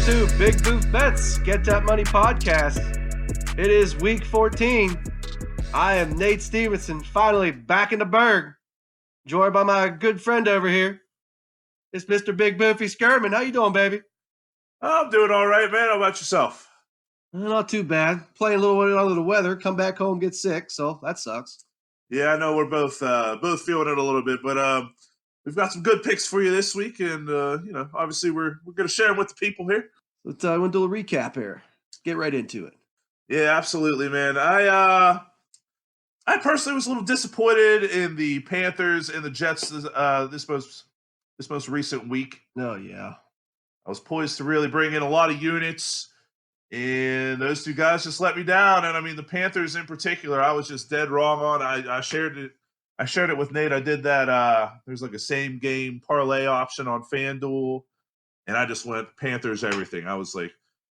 to Big Boof Bets, Get Dat Money podcast. It is week 14. I am Nate Stephenson, finally back in the burg, joined by my good friend over here. It's Mr. Big Boofy Scureman. How you doing, baby? I'm doing all right, man. How about yourself? Not too bad. Playing a little under the weather. Come back home, get sick, so that sucks. Yeah, I know we're both feeling it a little bit, but we've got some good picks for you this week, and obviously we're going to share them with the people here. Let's do a recap here. Let's get right into it. Yeah, absolutely, man. I personally was a little disappointed in the Panthers and the Jets this most recent week. Oh yeah, I was poised to really bring in a lot of units, and those two guys just let me down. And I mean, the Panthers in particular, I was just dead wrong on. I shared it with Nate. I did that. There's like a same game parlay option on FanDuel, and I just went Panthers everything. I was like,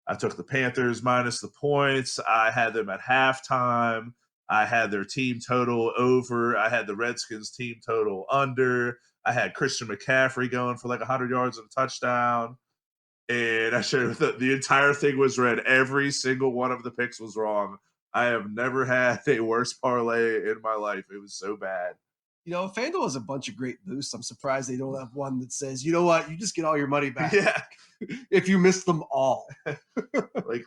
I took the Panthers minus the points. I had them at halftime. I had their team total over. I had the Redskins team total under. I had Christian McCaffrey going for like 100 yards and a touchdown. And I shared the entire thing was red. Every single one of the picks was wrong. I have never had a worse parlay in my life. It was so bad. You know, FanDuel has a bunch of great boosts. I'm surprised they don't have one that says, you know what, you just get all your money back. Yeah. If you miss them all.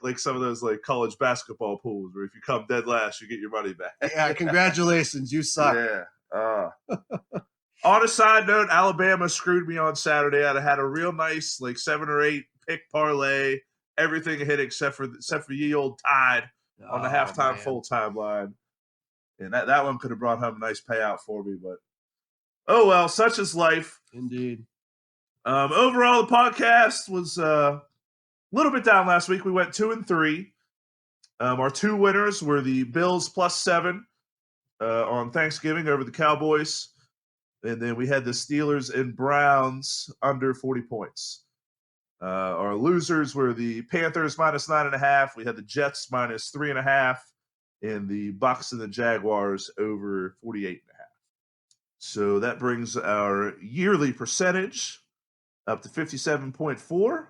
like some of those like college basketball pools where if you come dead last, you get your money back. Yeah, congratulations. You suck. Yeah. On a side note, Alabama screwed me on Saturday. I had a real nice like 7 or 8 pick parlay. Everything hit except for ye old Tide on the halftime full-time line. And that one could have brought home a nice payout for me, but oh well, such is life. Indeed. Overall, the podcast was a little bit down last week. We went 2-3. Our two winners were the Bills +7 on Thanksgiving over the Cowboys. And then we had the Steelers and Browns under 40 points. Our losers were the Panthers -9.5. We had the Jets -3.5. And the Bucs and the Jaguars over 48.5. So that brings our yearly percentage up to 57.4.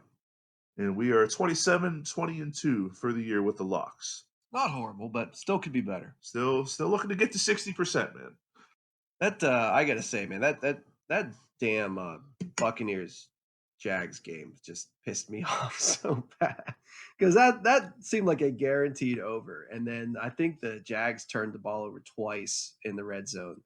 And we are 27-20-2 for the year with the locks. Not horrible, but still could be better. Still looking to get to 60%, man. That I gotta say, man, that damn Buccaneers Jags game just pissed me off so bad. Because that seemed like a guaranteed over. And then I think the Jags turned the ball over twice in the red zone.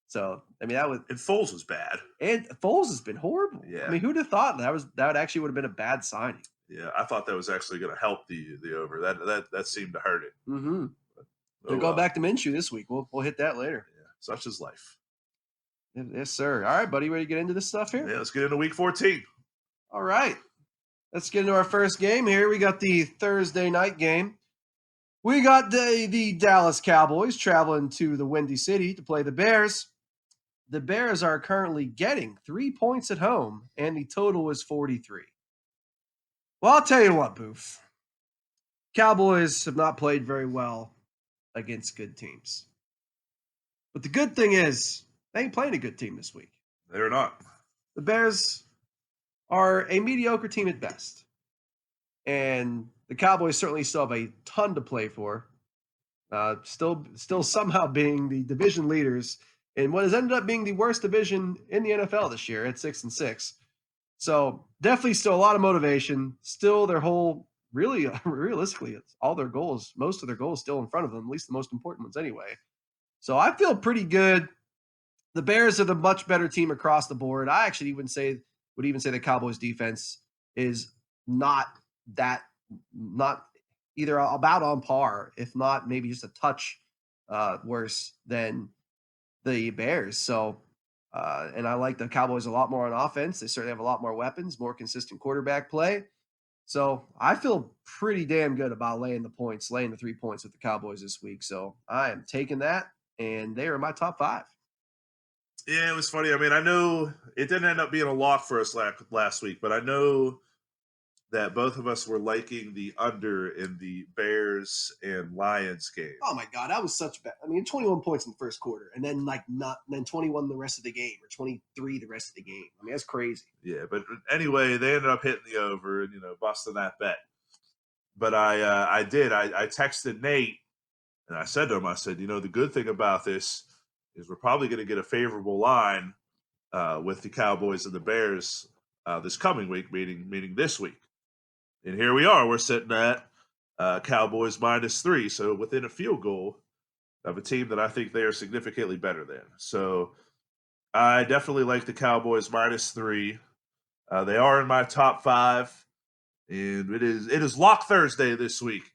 So I mean and Foles was bad. And Foles has been horrible. Yeah. I mean, who'd have thought that actually would have been a bad signing? Yeah, I thought that was actually going to help the over. That seemed to hurt it. Mm-hmm. They're going back to Minshew this week. We'll hit that later. Yeah, such is life. Yes, sir. All right, buddy, ready to get into this stuff here? Yeah, let's get into week 14. All right. Let's get into our first game here. We got the Thursday night game. We got the Dallas Cowboys traveling to the Windy City to play the Bears. The Bears are currently getting 3 points at home, and the total is 43. Well, I'll tell you what, Boof. Cowboys have not played very well against good teams. But the good thing is, they ain't playing a good team this week. They're not. The Bears are a mediocre team at best. And the Cowboys certainly still have a ton to play for. Still somehow being the division leaders in what has ended up being the worst division in the NFL this year at 6-6. So definitely still a lot of motivation. Still their whole, really, realistically, it's all their goals, most of their goals still in front of them, at least the most important ones anyway. So I feel pretty good. The Bears are the much better team across the board. I actually would even say the Cowboys defense is not either about on par, if not maybe just a touch worse than the Bears. So, and I like the Cowboys a lot more on offense. They certainly have a lot more weapons, more consistent quarterback play. So I feel pretty damn good about laying the 3 points with the Cowboys this week. So I am taking that, and they are in my top 5. Yeah, it was funny. I mean, I know it didn't end up being a lock for us last week, but I know that both of us were liking the under in the Bears and Lions game. Oh my God, that was such bad. I mean, 21 points in the first quarter, and then then 21 the rest of the game, or 23 the rest of the game. I mean, that's crazy. Yeah, but anyway, they ended up hitting the over and busting that bet. But I texted Nate and I said to him, I said, the good thing about this is we're probably going to get a favorable line with the Cowboys and the Bears this coming week, meaning this week. And here we are. We're sitting at Cowboys -3, so within a field goal of a team that I think they are significantly better than. So I definitely like the Cowboys -3. They are in my top 5, and it is Lock Thursday this week.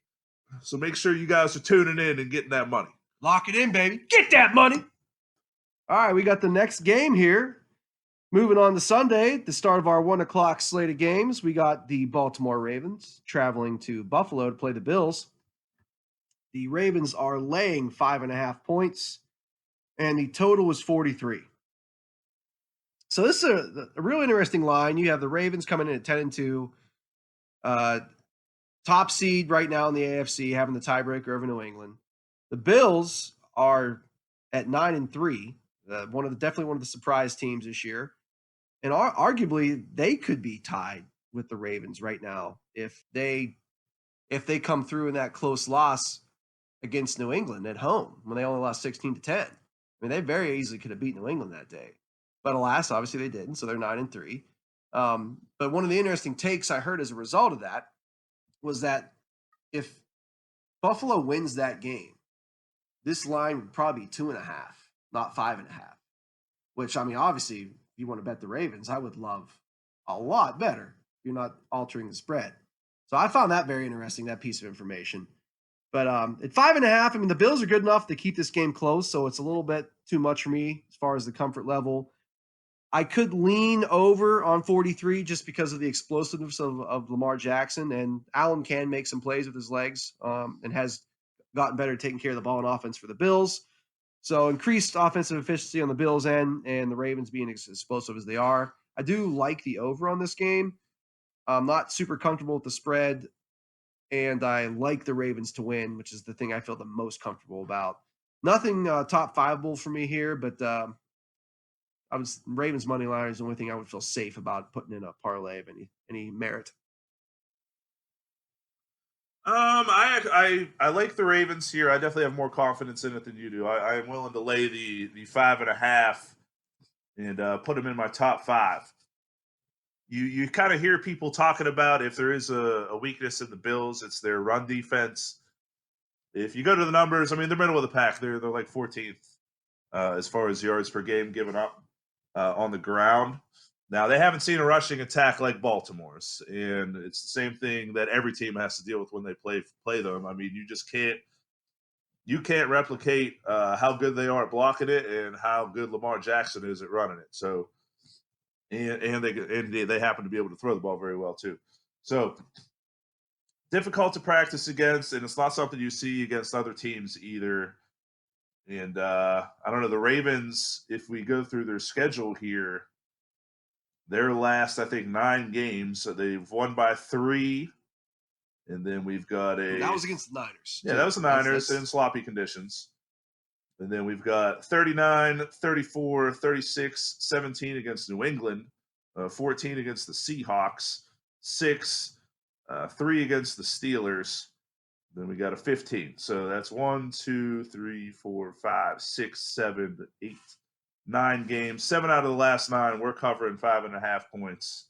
So make sure you guys are tuning in and getting that money. Lock it in, baby. Get that money. All right, we got the next game here. Moving on to Sunday, the start of our 1 o'clock slate of games, we got the Baltimore Ravens traveling to Buffalo to play the Bills. The Ravens are laying 5.5 points, and the total is 43. So this is a real interesting line. You have the Ravens coming in at 10-2, top seed right now in the AFC, having the tiebreaker over New England. The Bills are at 9-3, definitely one of the surprise teams this year. And arguably, they could be tied with the Ravens right now if they come through in that close loss against New England at home when they only lost 16-10. I mean, they very easily could have beat New England that day, but alas, obviously they didn't. So they're 9-3. But one of the interesting takes I heard as a result of that was that if Buffalo wins that game, this line would probably be 2.5, not 5.5. Which, I mean, obviously, if you want to bet the Ravens, I would love a lot better. You're not altering the spread. So I found that very interesting, that piece of information. But at 5.5, I mean, the Bills are good enough to keep this game close, so it's a little bit too much for me as far as the comfort level. I could lean over on 43 just because of the explosiveness of Lamar Jackson, and Allen can make some plays with his legs and has gotten better at taking care of the ball in offense for the Bills. So increased offensive efficiency on the Bills' end, and the Ravens being as explosive as they are. I do like the over on this game. I'm not super comfortable with the spread, and I like the Ravens to win, which is the thing I feel the most comfortable about. Nothing top 5-able for me here, but Ravens money line is the only thing I would feel safe about putting in a parlay of any merit. I like the Ravens here. I definitely have more confidence in it than you do. I am willing to lay the 5.5 and put them in my top 5. You kind of hear people talking about if there is a weakness in the Bills, it's their run defense. If you go to the numbers, I mean, they're middle of the pack. They're like 14th as far as yards per game given up on the ground. Now, they haven't seen a rushing attack like Baltimore's, and it's the same thing that every team has to deal with when they play them. I mean, you can't replicate how good they are at blocking it and how good Lamar Jackson is at running it. So, and they happen to be able to throw the ball very well too. So, difficult to practice against, and it's not something you see against other teams either. And I don't know, the Ravens, if we go through their schedule here, their last, I think, 9 games, so they've won by 3. And then we've got that was against the Niners. Yeah, that was the Niners in sloppy conditions. And then we've got 39, 34, 36, 17 against New England, 14 against the Seahawks, 6, 3 against the Steelers. Then we got a 15. So that's 1, 2, 3, 4, 5, 6, 7, 8. 9 games, 7 out of the last 9. We're covering 5.5 points,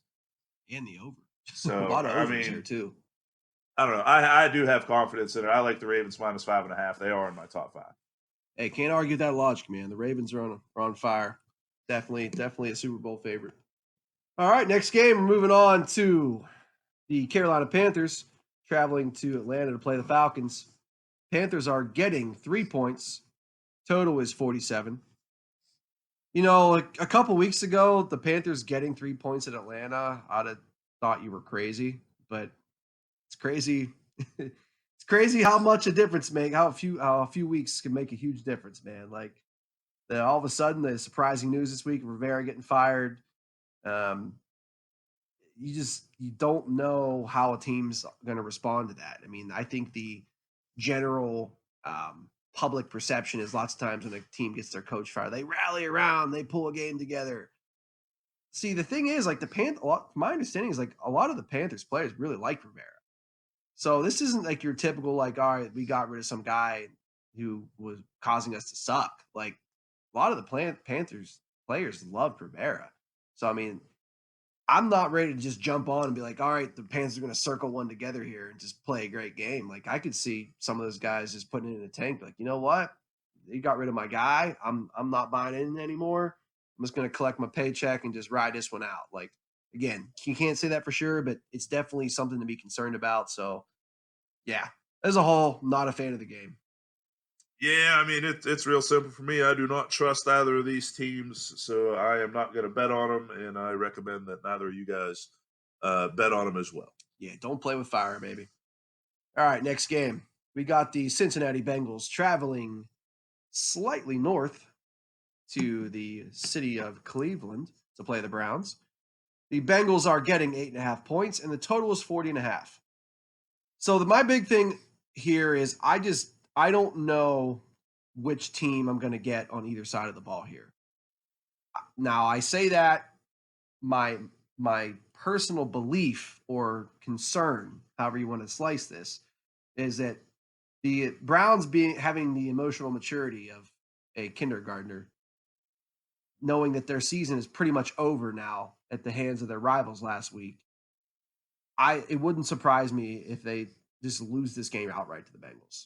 and the over. So a lot of overs here too. I don't know. I do have confidence in it. I like the Ravens -5.5. They are in my top 5. Hey, can't argue that logic, man. The Ravens are on fire. Definitely a Super Bowl favorite. All right, next game. We're moving on to the Carolina Panthers traveling to Atlanta to play the Falcons. Panthers are getting 3 points. Total is 47. You know, a couple weeks ago, the Panthers getting 3 points in Atlanta, I'd have thought you were crazy, but it's crazy. It's crazy how much a difference how a few weeks can make a huge difference, man. Like all of a sudden, the surprising news this week: Rivera getting fired. you don't know how a team's going to respond to that. I mean, I think the general public perception is lots of times when a team gets their coach fired, they rally around, they pull a game together. See, the thing is, like my understanding is like a lot of the Panthers players really like Rivera. So this isn't like your typical like, all right, we got rid of some guy who was causing us to suck. Like a lot of the Panthers players loved Rivera. So I mean, I'm not ready to just jump on and be like, all right, the Panthers are going to circle one together here and just play a great game. Like I could see some of those guys just putting it in the tank. Like, you know what? They got rid of my guy. I'm not buying in anymore. I'm just going to collect my paycheck and just ride this one out. Like again, you can't say that for sure, but it's definitely something to be concerned about. So yeah, as a whole, not a fan of the game. Yeah, I mean it's real simple for me. I do not trust either of these teams, so I am not going to bet on them, and I recommend that neither of you guys bet on them as well. Yeah, don't play with fire, baby. All right, next game. We got the Cincinnati Bengals traveling slightly north to the city of Cleveland to play the Browns. The Bengals are getting 8.5 points, and the total is 40.5. So my big thing here is I don't know which team I'm going to get on either side of the ball here. Now I say that my personal belief or concern, however you want to slice this, is that the Browns having the emotional maturity of a kindergartner, knowing that their season is pretty much over now at the hands of their rivals last week. It wouldn't surprise me if they just lose this game outright to the Bengals.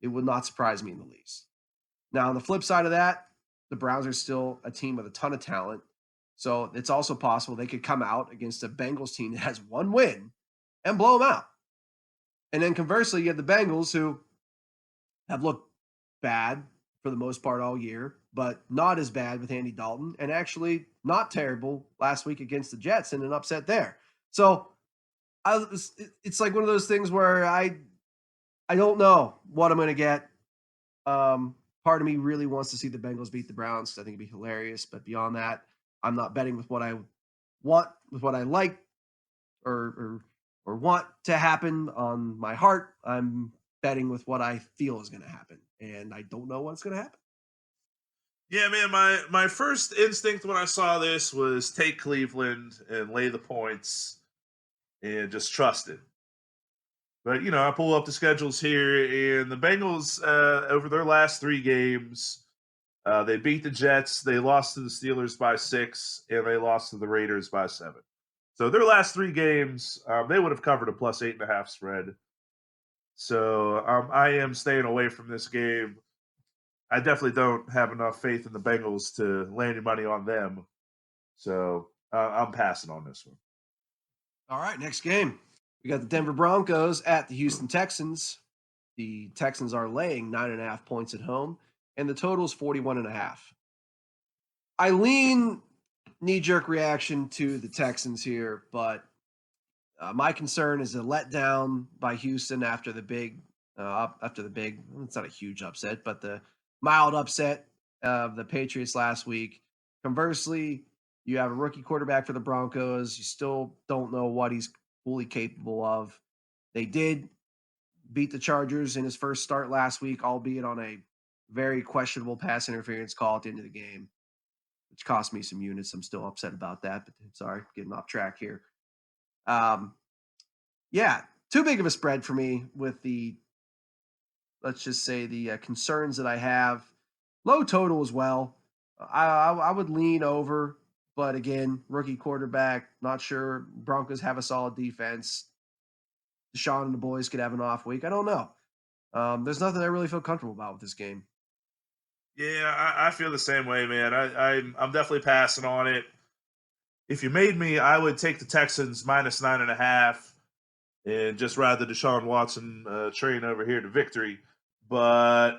It would not surprise me in the least. Now, on the flip side of that, the Browns are still a team with a ton of talent. So it's also possible they could come out against a Bengals team that has one win and blow them out. And then conversely, you have the Bengals who have looked bad for the most part all year, but not as bad with Andy Dalton, and actually not terrible last week against the Jets in an upset there. So it's like one of those things where I don't know what I'm going to get. Part of me really wants to see the Bengals beat the Browns because I think it'd be hilarious. But beyond that, I'm not betting with what I want, with what I like or want to happen on my heart. I'm betting with what I feel is going to happen, and I don't know what's going to happen. Yeah, man, my first instinct when I saw this was take Cleveland and lay the points and just trust it. But I pull up the schedules here, and the Bengals over their last 3 games, they beat the Jets, they lost to the Steelers by 6, and they lost to the Raiders by 7. So their last 3 games, they would have covered a plus 8.5 spread. So I am staying away from this game. I definitely don't have enough faith in the Bengals to lay any money on them. So I'm passing on this one. All right, next game. We got the Denver Broncos at the Houston Texans. The Texans are laying 9.5 points at home, and the total is 41.5. I lean knee-jerk reaction to the Texans here, but my concern is a letdown by Houston after the big, it's not a huge upset, but the mild upset of the Patriots last week. Conversely, you have a rookie quarterback for the Broncos. You still don't know what he's fully capable of. They did beat the Chargers in his first start last week, albeit on a very questionable pass interference call at the end of the game, which cost me some units. I'm still upset about that, but sorry, getting off track here. Yeah, too big of a spread for me with the, let's just say, the concerns that I have. Low total as well. I would lean over, but again, rookie quarterback, not sure. Broncos have a solid defense. Deshaun and the boys could have an off week. I don't know. There's nothing I really feel comfortable about with this game. Yeah, I feel the same way, man. I'm definitely passing on it. If you made me, I would take the Texans minus 9.5 and just ride the Deshaun Watson train over here to victory. But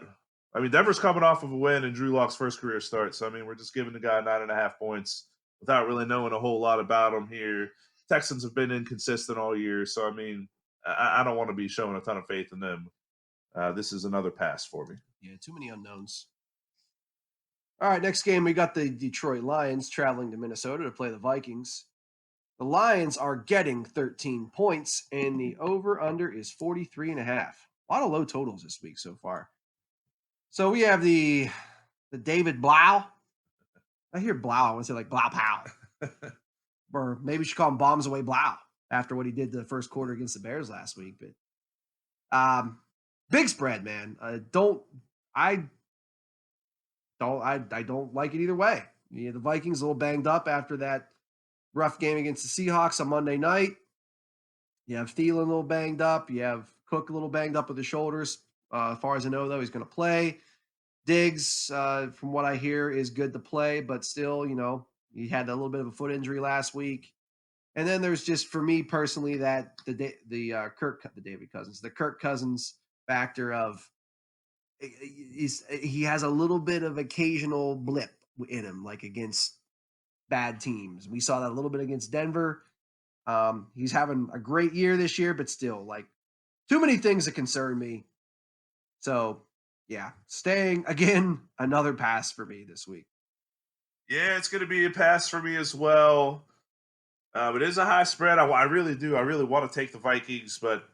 I mean, Denver's coming off of a win in Drew Lock's first career start. So I mean, we're just giving the guy 9.5 points without really knowing a whole lot about him here. Texans have been inconsistent all year, so I mean, I don't want to be showing a ton of faith in them. This is another pass for me. Yeah, too many unknowns. All right, next game, we got the Detroit Lions traveling to Minnesota to play the Vikings. The Lions are getting 13 points, and the over-under is 43.5. A lot of low totals this week so far. So we have the David Blau. I hear Blau. I want to say like Blau Pow. Or maybe we should call him Bombs Away Blau after what he did the first quarter against the Bears last week. But big spread, man. I don't like it either way. The Vikings a little banged up after that rough game against the Seahawks on Monday night. You have Thielen a little banged up. You have Cook a little banged up with the shoulders. As far as I know, though, he's going to play. Diggs, from what I hear, is good to play, but still, he had a little bit of a foot injury last week. And then there's just, for me personally, that the Kirk Cousins factor of he has a little bit of occasional blip in him, like against bad teams. We saw that a little bit against Denver. He's having a great year this year, but still, like, too many things that concern me. So, yeah, staying, again, another pass for me this week. Yeah, it's going to be a pass for me as well. It is a high spread. I really do. I really want to take the Vikings, but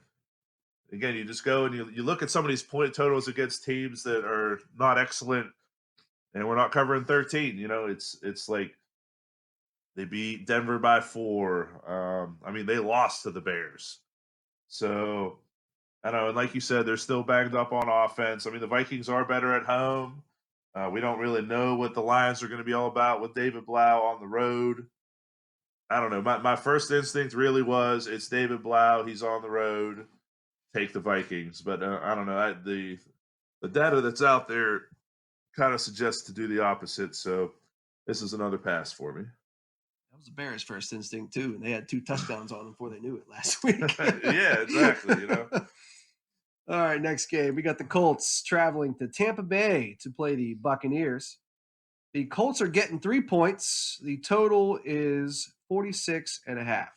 again, you just go and you look at some of these point totals against teams that are not excellent, and we're not covering 13. It's like they beat Denver by 4. They lost to the Bears. So, I don't know. And like you said, they're still banged up on offense. The Vikings are better at home. We don't really know what the Lions are going to be all about with David Blau on the road. I don't know. My first instinct really was it's David Blau. He's on the road. Take the Vikings. But I don't know. The data that's out there kind of suggests to do the opposite. So this is another pass for me. That was the Bears' first instinct, too. And they had 2 touchdowns on them before they knew it last week. Yeah, exactly. All right, next game. We got the Colts traveling to Tampa Bay to play the Buccaneers. The Colts are getting 3 points. The total is 46.5.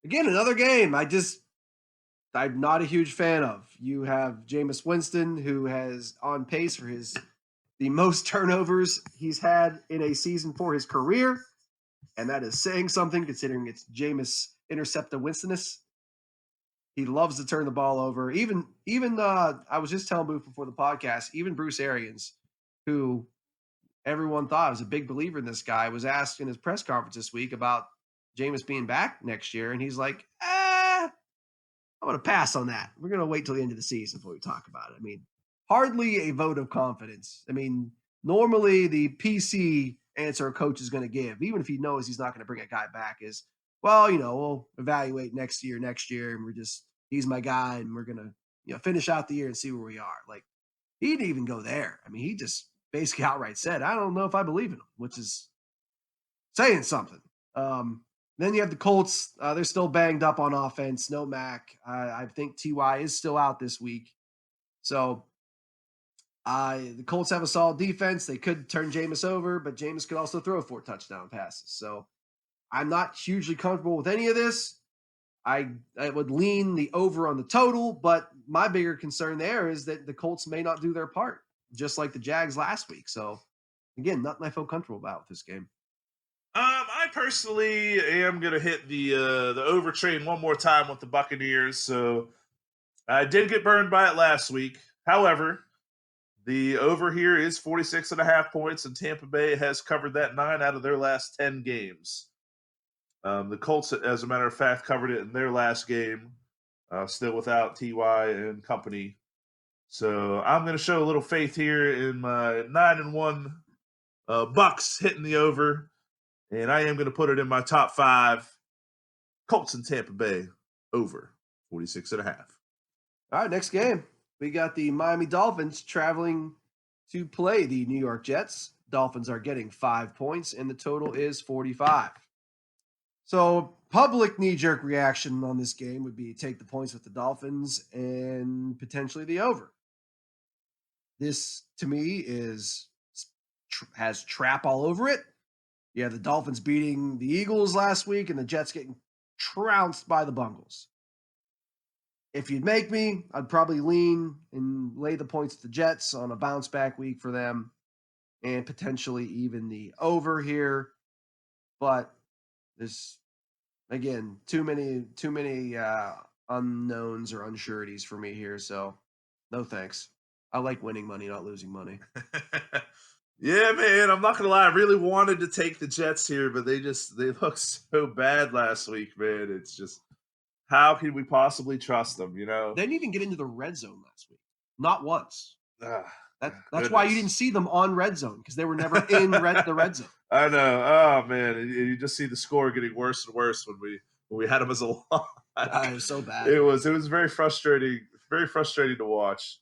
Again, another game I'm not a huge fan of. You have Jameis Winston, who has on pace for the most turnovers he's had in a season for his career. And that is saying something considering it's Jameis Intercepta Winstonus. He loves to turn the ball over. Even I was just telling Boof before the podcast, even Bruce Arians, who everyone thought was a big believer in this guy, was asked in his press conference this week about Jameis being back next year. And he's like, I'm going to pass on that. We're going to wait till the end of the season before we talk about it. Hardly a vote of confidence. Normally the PC answer a coach is going to give, even if he knows he's not going to bring a guy back, is, well, we'll evaluate next year, and he's my guy, and we're going to, finish out the year and see where we are. Like, he didn't even go there. He just basically outright said, I don't know if I believe in him, which is saying something. Then you have the Colts. They're still banged up on offense. No Mac. I think T.Y. is still out this week. So the Colts have a solid defense. They could turn Jameis over, but Jameis could also throw 4 touchdown passes. So I'm not hugely comfortable with any of this. I would lean the over on the total, but my bigger concern there is that the Colts may not do their part, just like the Jags last week. So, again, nothing I feel comfortable about with this game. I personally am going to hit the over train one more time with the Buccaneers. So I did get burned by it last week. However, the over here is 46.5 points, and Tampa Bay has covered that 9 out of their last 10 games. The Colts, as a matter of fact, covered it in their last game, still without T.Y. and company. So I'm going to show a little faith here in my 9-1 Bucks hitting the over, and I am going to put it in my top 5. Colts and Tampa Bay over 46.5. All right, next game. We got the Miami Dolphins traveling to play the New York Jets. Dolphins are getting 5 points, and the total is 45. So public knee-jerk reaction on this game would be take the points with the Dolphins and potentially the over. This, to me, has trap all over it. Yeah, the Dolphins beating the Eagles last week and the Jets getting trounced by the Bungles. If you'd make me, I'd probably lean and lay the points with the Jets on a bounce-back week for them and potentially even the over here. But this Again, too many unknowns or unsureties for me here. So, no thanks. I like winning money, not losing money. Yeah, man, I'm not gonna lie. I really wanted to take the Jets here, but they look so bad last week, man. It's just how can we possibly trust them? You know, They didn't even get into the red zone last week, not once. ah, That's why you goodness. didn't see them on red zone because they were never in the red zone. I know. Oh man, and you just see the score getting worse and worse when we had them as a lock. It was so bad. It was very frustrating to watch.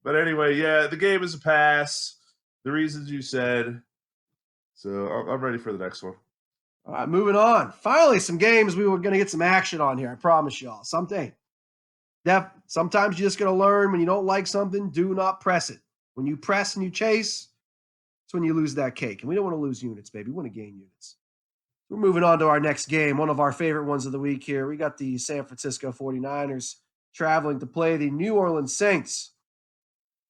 But anyway, yeah, the game is a pass. The reasons you said. So I'm ready for the next one. All right, moving on. Finally, some games we were going to get some action on here. I promise y'all. Sometimes you're just going to learn when you don't like something, do not press it. When you press and you chase, it's when you lose that cake. And we don't want to lose units, baby. We want to gain units. We're moving on to our next game, one of our favorite ones of the week here. We got the San Francisco 49ers traveling to play the New Orleans Saints.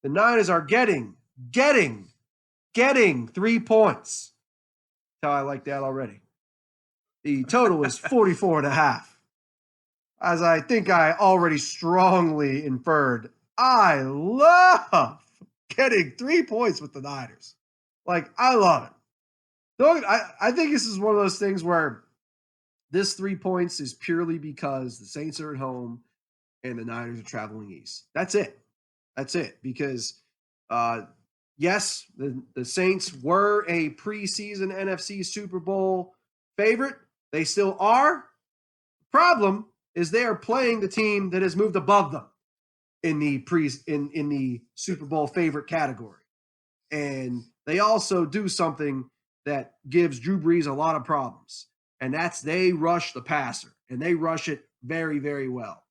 The Niners are getting 3 points. How I like that already. The total is 44.5. As I think I already strongly inferred, I love getting 3 points with the Niners. Like, I love it. I think this is one of those things where this 3 points is purely because the Saints are at home and the Niners are traveling east. That's it. Because, yes, the Saints were a preseason NFC Super Bowl favorite. They still are. Problem is they are playing the team that has moved above them in the Super Bowl favorite category. And they also do something that gives Drew Brees a lot of problems. And that's they rush the passer, and they rush it very, very well.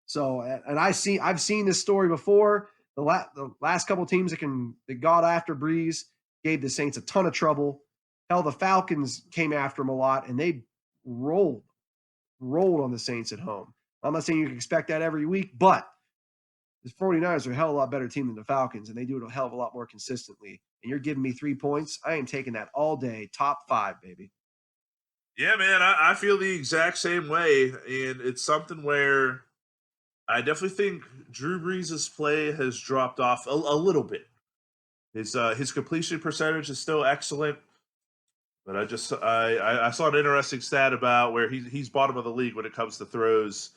So, and I've seen this story before. The last couple of teams that got after Brees gave the Saints a ton of trouble. Hell, the Falcons came after him a lot, and they rolled on the Saints at home. I'm not saying you can expect that every week, but the 49ers are a hell of a lot better team than the Falcons, and they do it a hell of a lot more consistently. And you're giving me 3 points. I am taking that all day. Top 5, baby. Yeah, man, I feel the exact same way, and it's something where I definitely think Drew Brees' play has dropped off a little bit. His completion percentage is still excellent, but I saw an interesting stat about where he's bottom of the league when it comes to throws.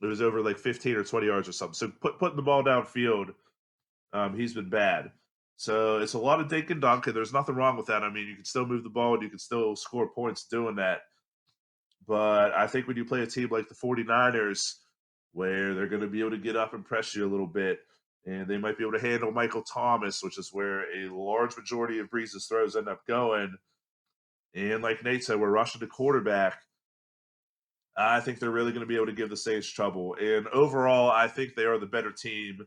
It was over like 15 or 20 yards or something. So putting the ball downfield, he's been bad. So it's a lot of dink and dunk, and there's nothing wrong with that. I mean, you can still move the ball and you can still score points doing that. But I think when you play a team like the 49ers, where they're going to be able to get up and press you a little bit, and they might be able to handle Michael Thomas, which is where a large majority of Brees' throws end up going. And like Nate said, we're rushing the quarterback. I think they're really going to be able to give the Saints trouble. And overall, I think they are the better team.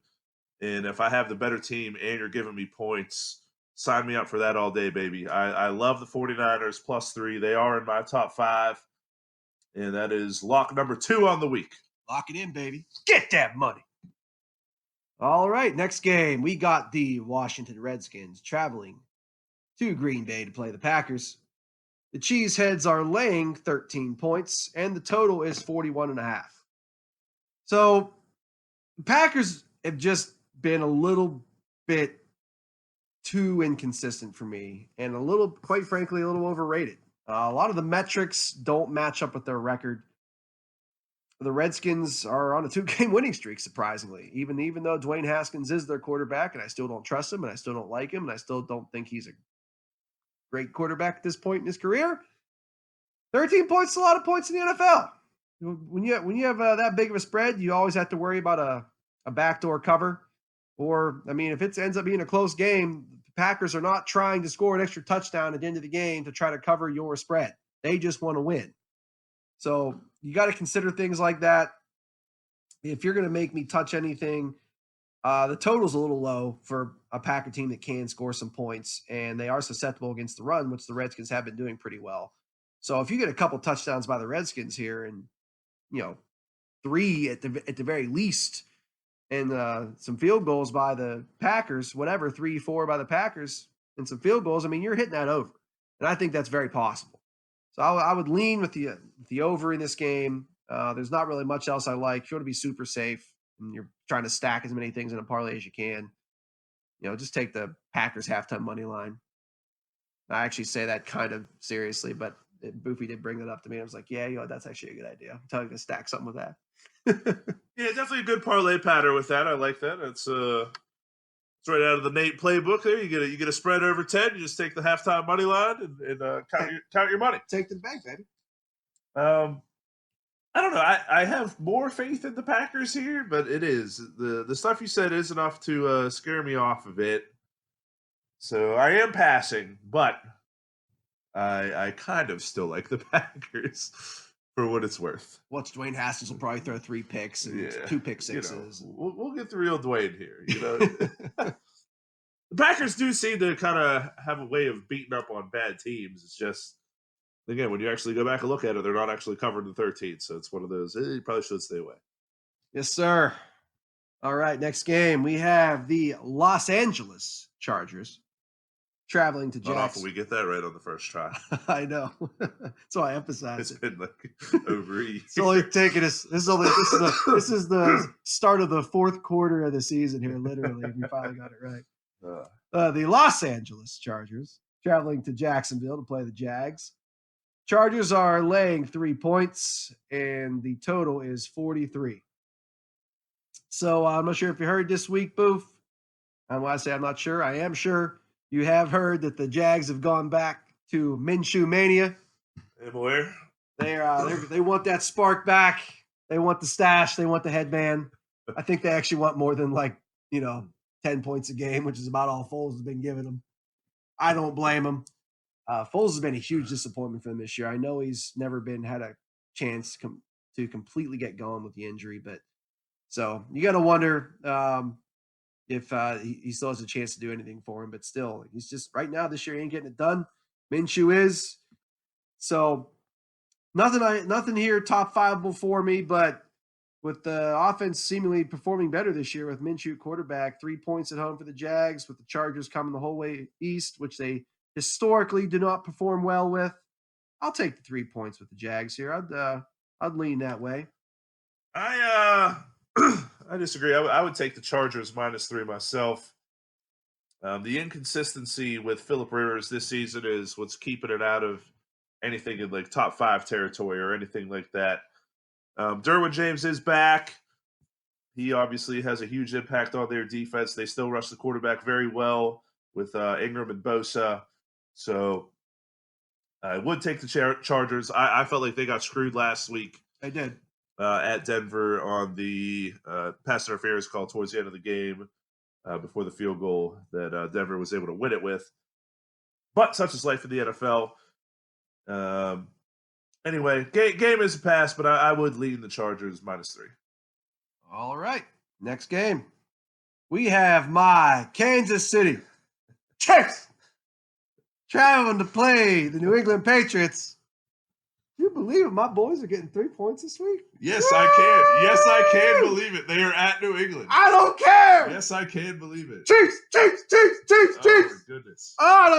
And if I have the better team and you're giving me points, sign me up for that all day, baby. I love the 49ers +3. They are in my top 5. And that is lock number 2 on the week. Lock it in, baby. Get that money. All right, next game. We got the Washington Redskins traveling to Green Bay to play the Packers. The Cheeseheads are laying 13 points, and the total is 41.5. So the Packers have just been a little bit too inconsistent for me, and quite frankly, a little overrated. A lot of the metrics don't match up with their record. The Redskins are on a 2-game winning streak, surprisingly. Even though Dwayne Haskins is their quarterback, and I still don't trust him, and I still don't like him, and I still don't think he's a great quarterback at this point in his career. 13 points is a lot of points in the NFL. When you have that big of a spread, you always have to worry about a backdoor cover. Or, I mean, if it ends up being a close game, the Packers are not trying to score an extra touchdown at the end of the game to try to cover your spread. They just want to win. So you got to consider things like that. If you're going to make me touch anything, the total's a little low for a Packer team that can score some points, and they are susceptible against the run, which the Redskins have been doing pretty well. So if you get a couple touchdowns by the Redskins here, and 3 at the very least, and some field goals by the Packers, whatever, 3-4 by the Packers, and some field goals, I mean, you're hitting that over, and I think that's very possible. So I would lean with the over in this game. There's not really much else I like. If you want to be super safe and you're trying to stack as many things in a parlay as you can, just take the Packers halftime money line. I actually say that kind of seriously, but Boofy did bring it up to me. I was like, yeah, that's actually a good idea. I'm telling you to stack something with that. Yeah, definitely a good parlay pattern with that. I like that. It's right out of the Nate playbook. There, you get a spread over 10. You just take the halftime money line and count your money. Take the bank, baby. I don't know. I have more faith in the Packers here, but it is the stuff you said is enough to scare me off of it. So I am passing, but I kind of still like the Packers for what it's worth. Watch Dwayne Haskins will probably throw 3 picks and 2 pick sixes. We'll get the real Dwayne here. The Packers do seem to kind of have a way of beating up on bad teams. It's just, again, when you actually go back and look at it, they're not actually covered in the 13th. So it's one of those, you probably should stay away. Yes, sir. All right, next game. We have the Los Angeles Chargers traveling to Jacksonville. Not often we get that right on the first try. I know. That's why I emphasize It's been over a year. It's only taking us. This is the start of the 4th quarter of the season here. Literally, we finally got it right. The Los Angeles Chargers traveling to Jacksonville to play the Jags. Chargers are laying 3 points, and the total is 43. So I'm not sure if you heard this week, Boof. And when I say I'm not sure, I am sure. You have heard that the Jags have gone back to Minshew mania. Hey, boy. They want that spark back. They want the stash. They want the headband. I think they actually want more than 10 points a game, which is about all Foles has been giving them. I don't blame him. Foles has been a huge disappointment for them this year. I know he's never had a chance to completely get going with the injury, but so you got to wonder if he still has a chance to do anything for him. But still, he's just right now this year he ain't getting it done. Minshew is. So nothing here top 5 for me, but with the offense seemingly performing better this year with Minshew quarterback, 3 points at home for the Jags, with the Chargers coming the whole way east, which they historically do not perform well with. I'll take the 3 points with the Jags here. I'd lean that way. I disagree. I would take the Chargers -3 myself. The inconsistency with Phillip Rivers this season is what's keeping it out of anything in top 5 territory or anything like that. Derwin James is back. He obviously has a huge impact on their defense. They still rush the quarterback very well with Ingram and Bosa. So I would take the Chargers. I felt like they got screwed last week. They did. At Denver on the pass interference call towards the end of the game before the field goal that Denver was able to win it with. But such is life in the NFL. Anyway, game is a pass, but I would lean the Chargers -3. All right. Next game. We have my Kansas City Chiefs traveling to play the New England Patriots. Can you believe it? My boys are getting 3 points this week? Yes, I can. Yes, I can believe it. They are at New England. I don't care. Yes, I can believe it. Chiefs. Oh, my goodness. Oh, I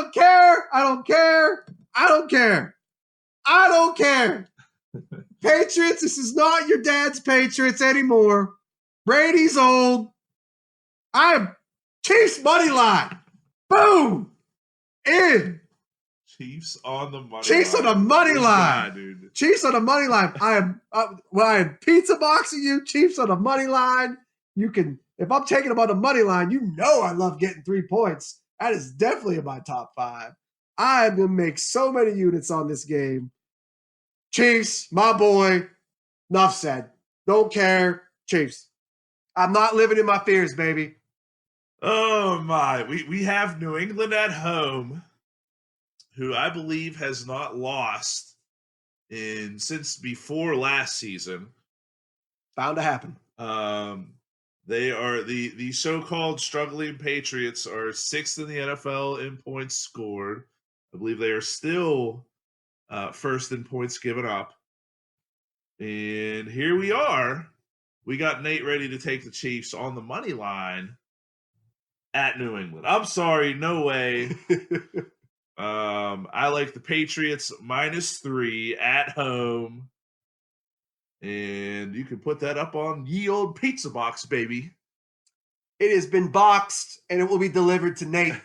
don't care. Patriots, this is not your dad's Patriots anymore. Brady's old. I am Chiefs money line. Boom. In. Chiefs on the money line. Chiefs on the money line. Dude. Chiefs on the money line. I am pizza boxing you. Chiefs on the money line. You can, if I'm taking them on the money line, I love getting 3 points. That is definitely in my top 5. I'm going to make so many units on this game. Chiefs, my boy. Enough said. Don't care. Chiefs. I'm not living in my fears, baby. Oh, my. We have New England at home, who I believe has not lost since before last season. Bound to happen. They are the so-called struggling Patriots are 6th in the NFL in points scored. I believe they are still first in points given up. And here we are. We got Nate ready to take the Chiefs on the money line at New England. I'm sorry, no way. I like the Patriots -3 at home. And you can put that up on ye old pizza box, baby. It has been boxed, and it will be delivered to Nate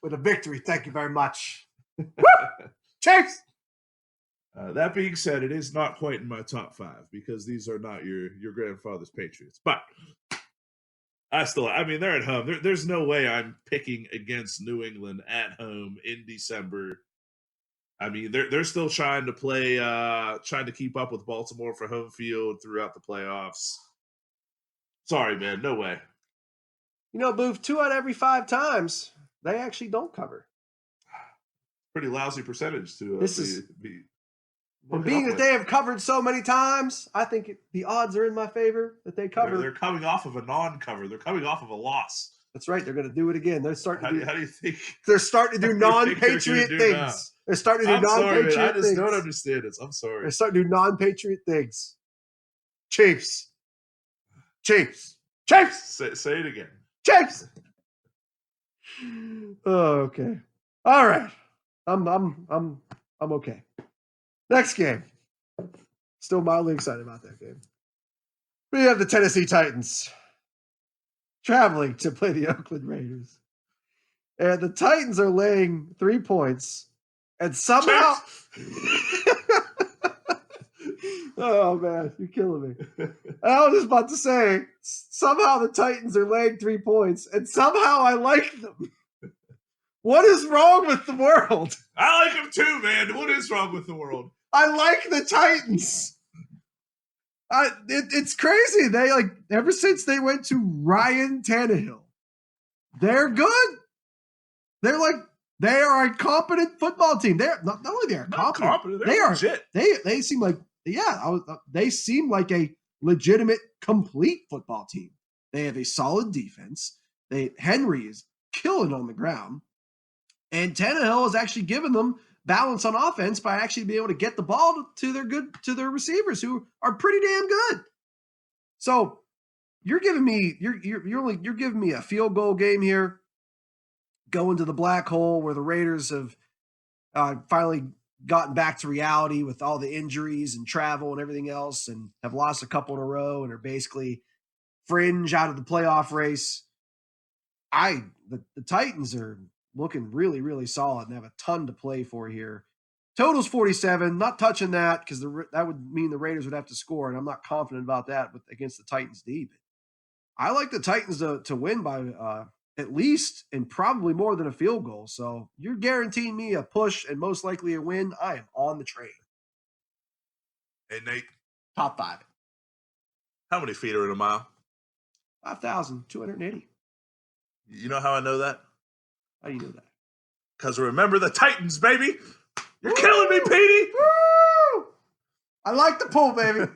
with a victory. Thank you very much. Chiefs! That being said, it is not quite in my top 5 because these are not your grandfather's Patriots. But I mean, they're at home. There's no way I'm picking against New England at home in December. I mean, they're still trying to play, trying to keep up with Baltimore for home field throughout the playoffs. Sorry, man, no way. You know, Boof, 2 out of every 5 times, they actually don't cover. Pretty lousy percentage to be from being that they have covered so many times, I think the odds are in my favor that they cover. They're coming off of a non-cover. They're coming off of a loss. That's right. They're going to do it again. They're starting to do. How do you think? They're starting to do non-patriot things. They're starting to do non-patriot things. I just don't understand it. I'm sorry. They're starting to do non-patriot things. Chiefs. Chiefs. Chiefs. Say it again. Chiefs. Oh, okay. All right. I'm okay. Next game. Still mildly excited about that game. We have the Tennessee Titans traveling to play the Oakland Raiders. And the Titans are laying 3 points. And somehow... Oh, man. You're killing me. I was just about to say, somehow the Titans are laying 3 points. And somehow I like them. What is wrong with the world? I like them too, man. What is wrong with the world? I like the Titans. It's crazy. They ever since they went to Ryan Tannehill, they're good. They are a competent football team. They're not only they are competent, they are legit. They seem like they seem like a legitimate, complete football team. They have a solid defense. Henry is killing on the ground, and Tannehill has actually given them balance on offense by actually being able to get the ball to their receivers who are pretty damn good. So you're giving me a field goal game here, going to the black hole where the Raiders have finally gotten back to reality with all the injuries and travel and everything else, and have lost a couple in a row and are basically fringe out of the playoff race. The Titans are looking really, really solid and have a ton to play for here. Total's 47. Not touching that because that would mean the Raiders would have to score, and I'm not confident about that against the Titans D. But I like the Titans to win by at least and probably more than a field goal. So you're guaranteeing me a push and most likely a win. I am on the train. Hey, Nate. Top 5. How many feet are in a mile? 5,280. You know how I know that? How do you know that? Because remember the Titans, baby. You're killing me, Petey. Woo! I like the pull, baby.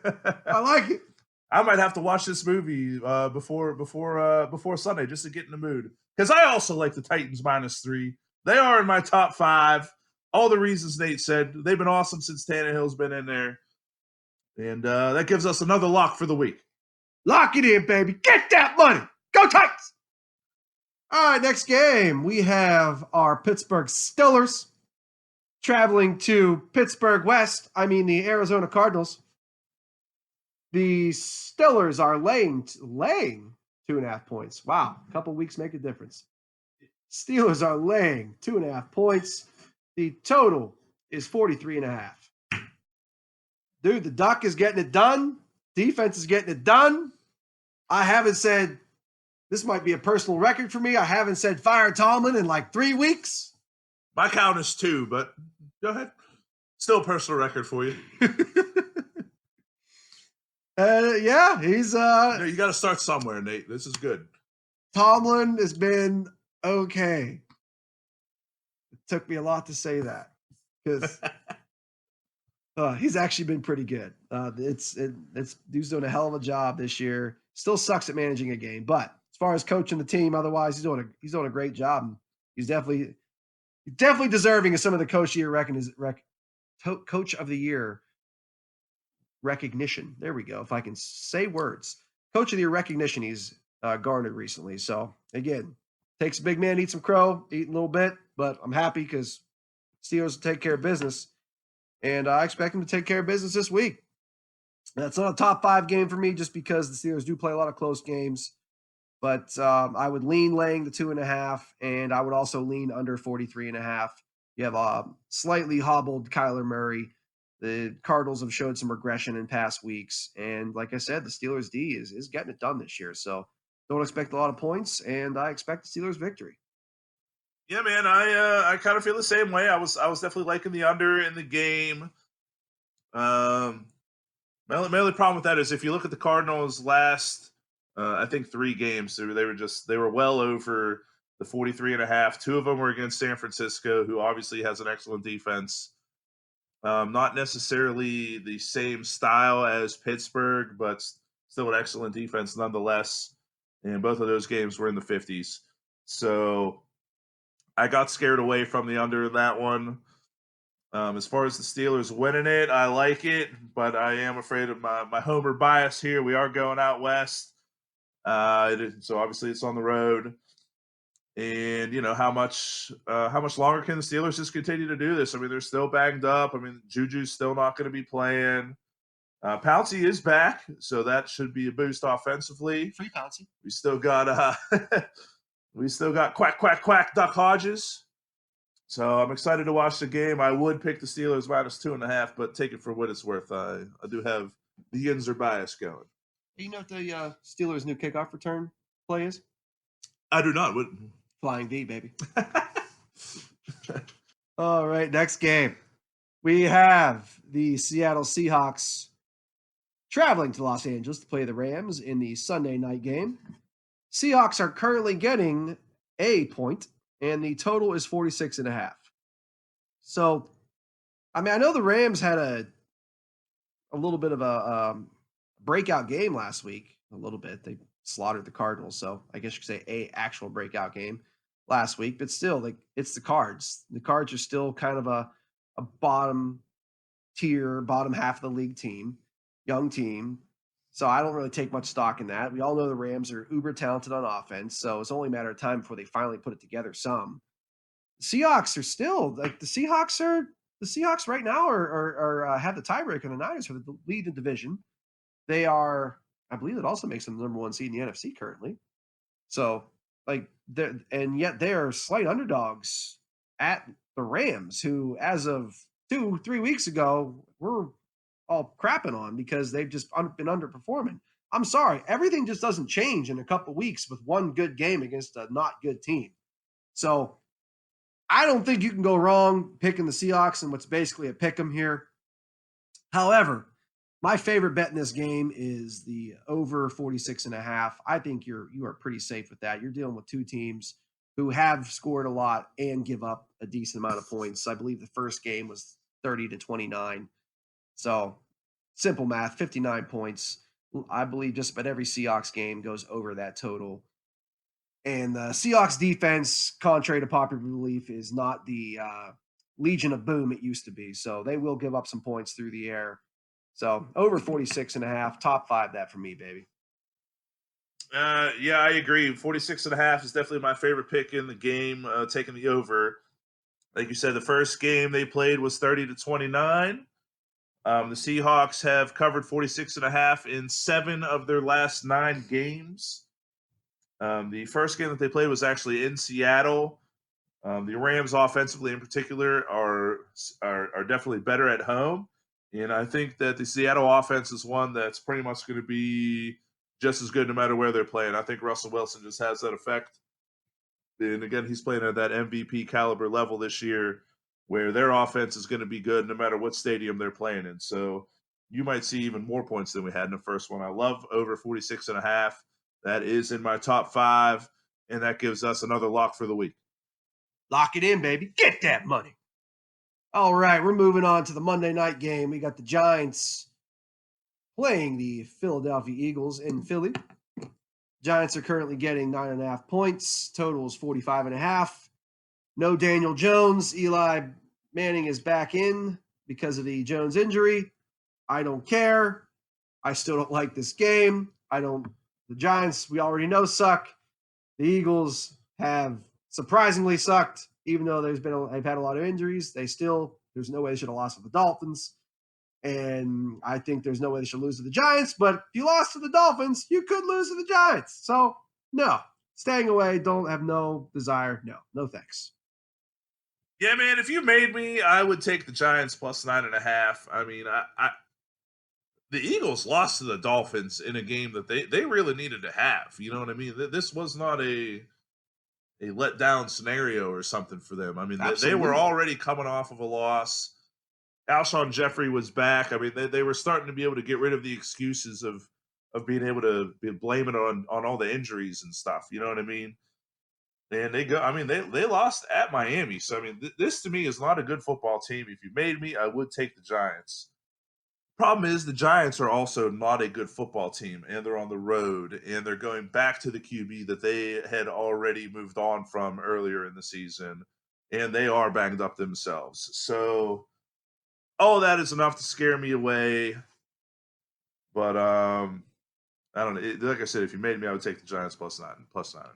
I like it. I might have to watch this movie before Sunday just to get in the mood. Because I also like the Titans -3. They are in my top 5. All the reasons Nate said. They've been awesome since Tannehill's been in there. And that gives us another lock for the week. Lock it in, baby. Get that money. Go Titans. All right, next game. We have our Pittsburgh Steelers traveling to Pittsburgh West. I mean, the Arizona Cardinals. The Steelers are laying 2.5 points. Wow, a couple weeks make a difference. Steelers are laying 2.5 points. The total is 43.5. Dude, the Duck is getting it done. Defense is getting it done. I haven't said, this might be a personal record for me, I haven't said fire Tomlin in like 3 weeks. My count is 2, but go ahead. Still a personal record for you. Yeah, he's you got to start somewhere, Nate. This is good. Tomlin has been okay. It took me a lot to say that because he's actually been pretty good. Dude's doing a hell of a job this year. Still sucks at managing a game, but as far as coaching the team, otherwise he's doing a great job. And he's definitely deserving of some of the coach of the year recognition. There we go. If I can say words, coach of the year recognition he's garnered recently. So again, takes a big man to eat some crow, eat a little bit, but I'm happy because Steelers will take care of business. And I expect them to take care of business this week. That's not a top 5 game for me just because the Steelers do play a lot of close games. But I would lean laying the 2.5, and I would also lean under 43.5. You have a slightly hobbled Kyler Murray. The Cardinals have showed some regression in past weeks. And like I said, the Steelers D is getting it done this year. So don't expect a lot of points, and I expect the Steelers victory. Yeah, man, I kind of feel the same way. I was definitely liking the under in the game. My only problem with that is if you look at the Cardinals' last, I think 3 games, they were well over the 43.5. 2 of them were against San Francisco, who obviously has an excellent defense. Not necessarily the same style as Pittsburgh, but still an excellent defense nonetheless. And both of those games were in the 50s. So I got scared away from the under in that one. As far as the Steelers winning it, I like it, but I am afraid of my homer bias here. We are going out west. So obviously it's on the road. And how much longer can the Steelers just continue to do this? I mean, they're still banged up. I mean, Juju's still not going to be playing. Pouncey is back, so that should be a boost offensively. Free Pouncey. We still got quack Duck Hodges. So I'm excited to watch the game. I would pick the Steelers minus 2.5, but take it for what it's worth. I do have the Yinzer bias going. You know what the Steelers' new kickoff return play is? I do not. What? Flying V, baby. All right, next game. We have the Seattle Seahawks traveling to Los Angeles to play the Rams in the Sunday night game. Seahawks are currently getting a point, and the total is 46.5. So, I mean, I know the Rams had a little bit of a breakout game last week. A little bit. They slaughtered the Cardinals, so I guess you could say a actual breakout game last week. But still, like, it's the Cards. The Cards are still kind of a bottom tier, bottom half of the league team, young team. So I don't really take much stock in that. We all know the Rams are uber talented on offense, so it's only a matter of time before they finally put it together some. The Seahawks are still like the Seahawks right now are have the tiebreaker. The Niners have the lead in the division. They are, I believe, it also makes them the number 1 seed in the NFC currently. So and yet they are slight underdogs at the Rams, who as of 2-3 weeks ago were all crapping on because they've just been underperforming. I'm sorry. Everything just doesn't change in a couple of weeks with one good game against a not good team. So I don't think you can go wrong picking the Seahawks and what's basically a pick 'em here. However, my favorite bet in this game is the over 46.5. I think you are pretty safe with that. You're dealing with 2 teams who have scored a lot and give up a decent amount of points. I believe the first game was 30-29. So simple math, 59 points. I believe just about every Seahawks game goes over that total. And the Seahawks defense, contrary to popular belief, is not the Legion of Boom it used to be. So they will give up some points through the air. So over 46.5, top 5 that for me, baby. Yeah, I agree. 46.5 is definitely my favorite pick in the game, taking the over. Like you said, the first game they played was 30-29. The Seahawks have covered 46.5 in 7 of their last 9 games. The first game that they played was actually in Seattle. The Rams offensively in particular are definitely better at home. And I think that the Seattle offense is one that's pretty much going to be just as good no matter where they're playing. I think Russell Wilson just has that effect. And again, he's playing at that MVP caliber level this year where their offense is going to be good no matter what stadium they're playing in. So you might see even more points than we had in the first one. I love over 46.5. That is in my top 5, and that gives us another lock for the week. Lock it in, baby. Get that money. All right, we're moving on to the Monday night game. We got the Giants playing the Philadelphia Eagles in Philly. Giants are currently getting 9.5 points. Total is 45.5. No Daniel Jones. Eli Manning is back in because of the Jones injury. I don't care. I still don't like this game. The Giants, we already know, suck. The Eagles have surprisingly sucked even though they've had a lot of injuries, there's no way they should have lost to the Dolphins. And I think there's no way they should lose to the Giants. But if you lost to the Dolphins, you could lose to the Giants. So, no. Staying away, don't have no desire. No thanks. Yeah, man, if you made me, I would take the Giants plus 9.5. I mean, the Eagles lost to the Dolphins in a game that they really needed to have. You know what I mean? This was not a letdown scenario or something for them. I mean, they were already coming off of a loss. Alshon Jeffrey was back. I mean, they were starting to be able to get rid of the excuses of being able to blame it on all the injuries and stuff. You know what I mean? And they lost at Miami. So, I mean, this to me is not a good football team. If you made me, I would take the Giants. Problem is the Giants are also not a good football team, and they're on the road, and they're going back to the QB that they had already moved on from earlier in the season, and they are banged up themselves. So all that is enough to scare me away. But I don't know. Like I said, if you made me, I would take the Giants plus 9.5.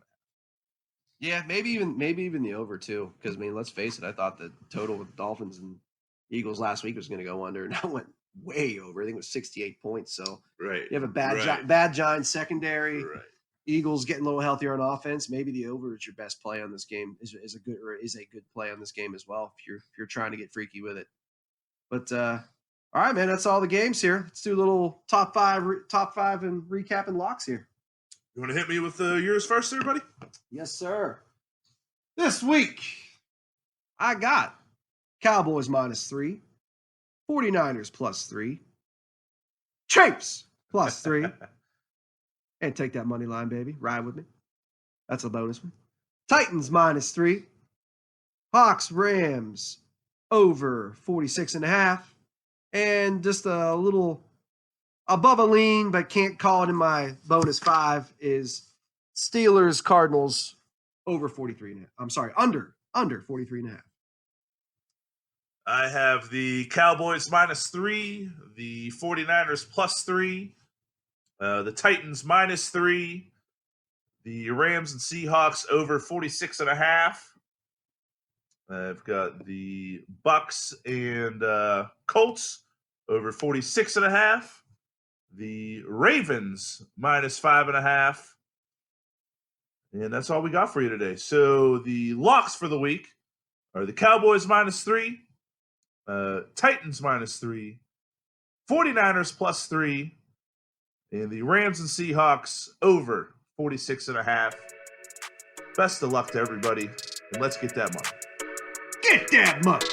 Yeah, maybe even the over too. Because I mean, let's face it. I thought the total with Dolphins and Eagles last week was going to go under, and I went way over. I think it was 68 points. So right, you have a bad Giants secondary. Right. Eagles getting a little healthier on offense. Maybe the over is your best play on this game. Is a good play on this game as well if you're trying to get freaky with it. But all right, man, that's all the games here. Let's do a little top five and recap and locks here. You want to hit me with yours first, everybody? Yes, sir. This week, I got Cowboys -3, 49ers +3, Chiefs +3, and take that money line, baby. Ride with me. That's a bonus one. Titans -3, Hawks Rams over 46.5, and just a little above a lean, but can't call it in my bonus 5 is Steelers Cardinals over 43.5. I'm sorry, under 43.5. I have the Cowboys -3, the 49ers +3, the Titans -3, the Rams and Seahawks over 46.5. I've got the Bucks and Colts over 46.5. The Ravens -5.5. And that's all we got for you today. So the locks for the week are the Cowboys -3, Titans -3, 49ers +3, and the Rams and Seahawks over 46.5. Best of luck to everybody, and let's get that money. Get that money.